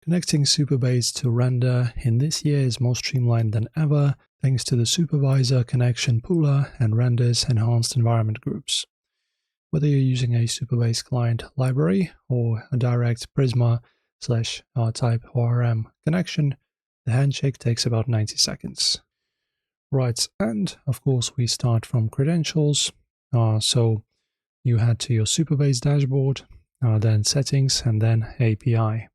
Connecting Supabase to Render in this year is more streamlined than ever thanks to the Supervisor Connection Pooler and Render's enhanced environment groups. Whether you're using a Supabase client library or a direct Prisma/type ORM connection, the handshake takes about 90 seconds. Right, and of course we start from credentials. So you head to your Supabase dashboard, then settings, and then API.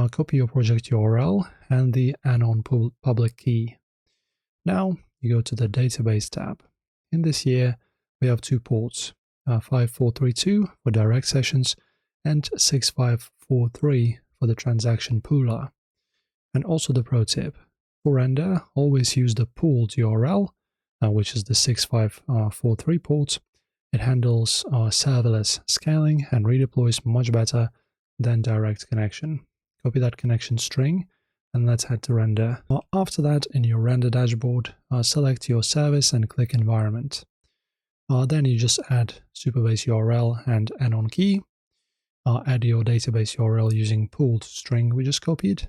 Copy your project URL and the anon public key. Now you go to the database tab. In this year, we have two ports, 5432 for direct sessions and 6543 for the transaction pooler. And also the pro tip, for Render, always use the pooled URL, which is the 6543 port. It handles serverless scaling and redeploys much better than direct connection. Copy that connection string and let's head to Render. After that, in your Render dashboard, select your service and click Environment. Then you just add Supabase URL and anon key. Add your database URL using pooled string we just copied.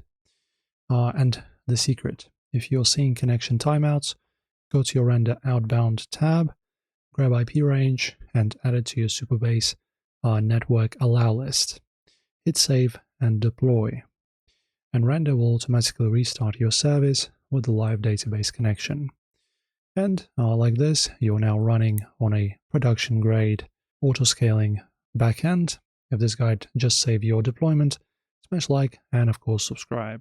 And the secret, if you're seeing connection timeouts, go to your Render Outbound tab, grab IP range, and add it to your Supabase network allow list. Hit save and deploy. And Render will automatically restart your service with the live database connection. And like this, you're now running on a production-grade auto-scaling backend. If this guide just saved your deployment, smash like and of course subscribe.